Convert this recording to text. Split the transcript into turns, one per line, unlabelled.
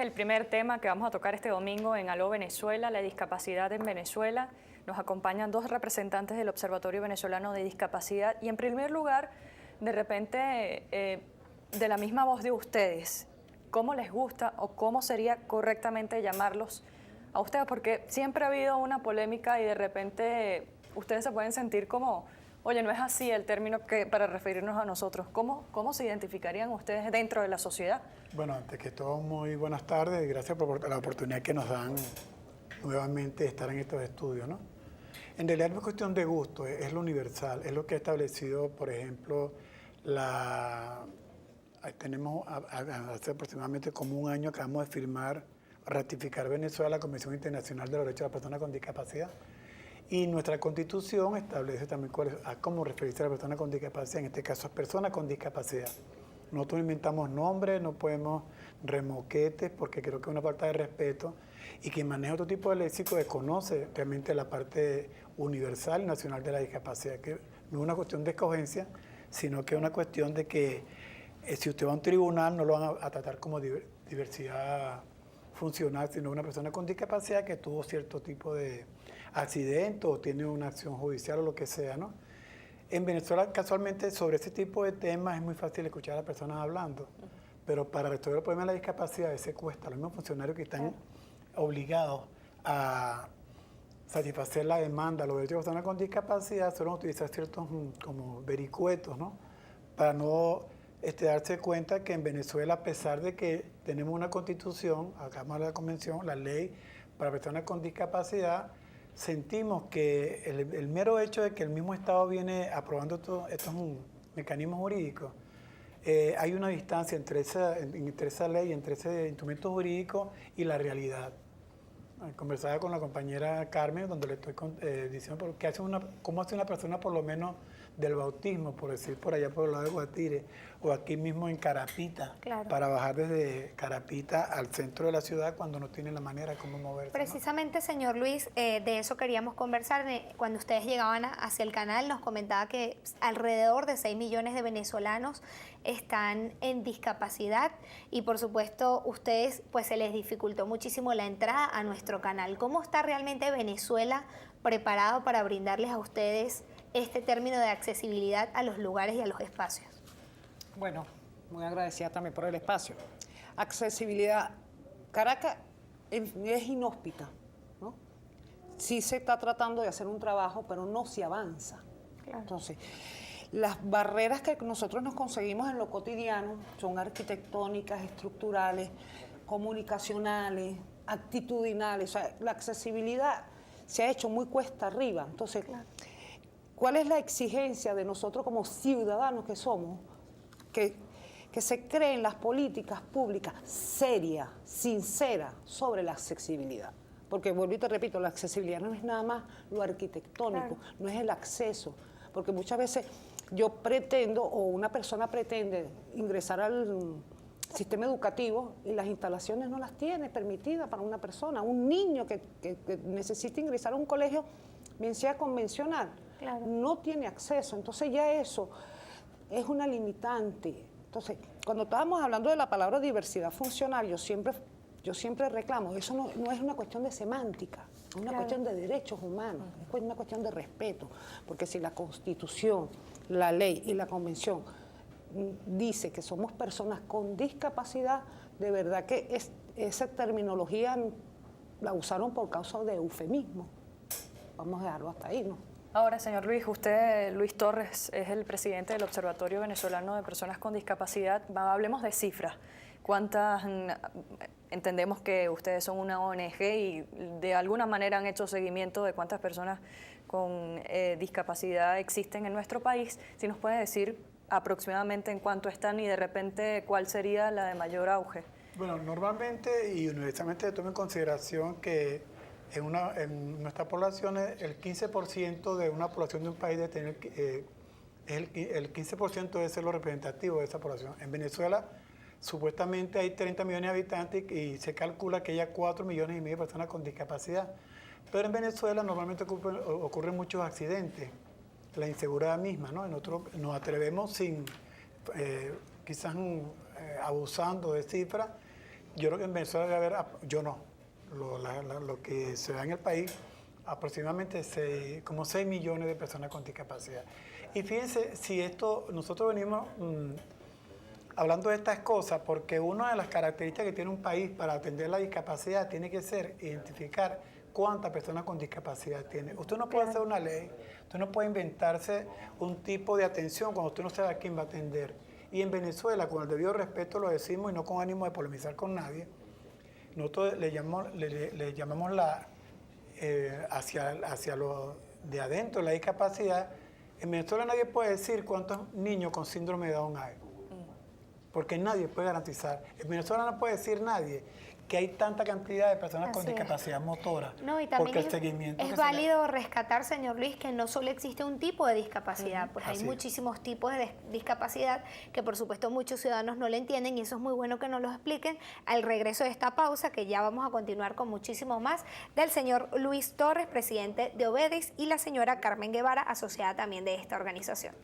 el primer tema que vamos a tocar este domingo en Aló Venezuela, la discapacidad en Venezuela. Nos acompañan dos representantes del Observatorio Venezolano de Discapacidad y en primer lugar, de repente, de la misma voz de ustedes, ¿cómo les gusta o cómo sería correctamente llamarlos a ustedes? Porque siempre ha habido una polémica y de repente ustedes se pueden sentir como, oye, no es así el término que para referirnos a nosotros. ¿Cómo se identificarían ustedes dentro de la sociedad?
Bueno, antes que todo, muy buenas tardes y gracias por la oportunidad que nos dan nuevamente de estar en estos estudios, ¿no? En realidad no es cuestión de gusto, es lo universal, es lo que ha establecido, por ejemplo, tenemos hace aproximadamente como un año acabamos de firmar, ratificar Venezuela la Convención Internacional de los Derechos de las Personas con Discapacidad. Y nuestra Constitución establece también cómo referirse a la persona con discapacidad, en este caso a personas con discapacidad. Nosotros inventamos nombres, no podemos remoquetes, porque creo que es una falta de respeto, y quien maneja otro tipo de léxico desconoce realmente la parte universal y nacional de la discapacidad, que no es una cuestión de escogencia, sino que es una cuestión de que si usted va a un tribunal no lo van a tratar como diversidad funcional, sino una persona con discapacidad que tuvo cierto tipo de accidente o tiene una acción judicial o lo que sea, ¿no? En Venezuela, casualmente, sobre ese tipo de temas es muy fácil escuchar a las personas hablando, pero para resolver el problema de la discapacidad se cuesta. Los mismos funcionarios que están obligados a satisfacer la demanda, los derechos de personas con discapacidad, suelen utilizar ciertos como vericuetos, ¿no? Para no darse cuenta que en Venezuela, a pesar de que tenemos una constitución, acabamos de la convención, la ley para personas con discapacidad, sentimos que el mero hecho de que el mismo Estado viene aprobando estos mecanismos jurídicos, hay una distancia entre esa ley, entre ese instrumento jurídico y la realidad. Conversaba con la compañera Carmen, donde le estoy diciendo cómo hace una persona por lo menos del bautismo, por decir por allá por el lado de Guatire, o aquí mismo en Carapita,
claro,
para bajar desde Carapita al centro de la ciudad cuando no tiene la manera de cómo moverse.
Precisamente, ¿no? Señor Luis, de eso queríamos conversar. Cuando ustedes llegaban hacia el canal, nos comentaba que alrededor de 6 millones de venezolanos están en discapacidad y, por supuesto, ustedes pues se les dificultó muchísimo la entrada a nuestro canal. ¿Cómo está realmente Venezuela preparado para brindarles a ustedes este término de accesibilidad a los lugares y a los espacios?
Bueno, muy agradecida también por el espacio. Accesibilidad. Caracas es inhóspita, ¿no? Sí se está tratando de hacer un trabajo, pero no se avanza.
Claro.
Entonces, las barreras que nosotros nos conseguimos en lo cotidiano son arquitectónicas, estructurales, comunicacionales, actitudinales. O sea, la accesibilidad se ha hecho muy cuesta arriba. Entonces, claro, ¿cuál es la exigencia de nosotros como ciudadanos que somos? Que se creen las políticas públicas serias, sinceras sobre la accesibilidad. Porque, vuelvo y te repito, la accesibilidad no es nada más lo arquitectónico, claro, no es el acceso. Porque muchas veces yo pretendo, o una persona pretende ingresar al sistema educativo y las instalaciones no las tiene permitidas para una persona. Un niño que necesita ingresar a un colegio, bien sea convencional, claro, no tiene acceso. Entonces ya eso es una limitante. Entonces, cuando estábamos hablando de la palabra diversidad funcional, yo siempre reclamo, eso no es una cuestión de semántica, es una, claro, cuestión de derechos humanos, es una cuestión de respeto, porque si la Constitución, la ley y la Convención dice que somos personas con discapacidad, de verdad que esa terminología la usaron por causa de eufemismo. Vamos a dejarlo hasta ahí, ¿no?
Ahora, señor Luis, usted, Luis Torres, es el presidente del Observatorio Venezolano de Personas con Discapacidad. Hablemos de cifras. Entendemos que ustedes son una ONG y de alguna manera han hecho seguimiento de cuántas personas con discapacidad existen en nuestro país. Si nos puede decir aproximadamente en cuánto están y de repente cuál sería la de mayor auge.
Bueno, normalmente y universalmente se toma en consideración que en nuestra población el 15% de una población de un país de tener el 15% debe ser lo representativo de esa población. En Venezuela supuestamente hay 30 millones de habitantes y se calcula que haya 4,5 millones de personas con discapacidad. Pero en Venezuela normalmente ocurren muchos accidentes, la inseguridad misma, ¿no? Nosotros nos atrevemos sin quizás abusando de cifras, yo creo que en Venezuela debe haber, yo no, lo que se da en el país, aproximadamente como 6 millones de personas con discapacidad. Y fíjense, si esto, nosotros venimos hablando de estas cosas, porque una de las características que tiene un país para atender la discapacidad tiene que ser identificar cuántas personas con discapacidad tiene. Usted no puede hacer una ley, usted no puede inventarse un tipo de atención cuando usted no sabe a quién va a atender. Y en Venezuela, con el debido respeto lo decimos y no con ánimo de polemizar con nadie, nosotros le llamamos hacia lo de adentro, la discapacidad. En Venezuela nadie puede decir cuántos niños con síndrome de Down hay, porque nadie puede garantizar. En Venezuela no puede decir nadie que hay tanta cantidad de personas con discapacidad motora.
No, y también
porque el seguimiento
es válido rescatar, señor Luis, que no solo existe un tipo de discapacidad, pues hay muchísimos tipos de discapacidad que por supuesto muchos ciudadanos no le entienden y eso es muy bueno que nos lo expliquen al regreso de esta pausa, que ya vamos a continuar con muchísimo más del señor Luis Torres, presidente de Obedis, y la señora Carmen Guevara, asociada también de esta organización.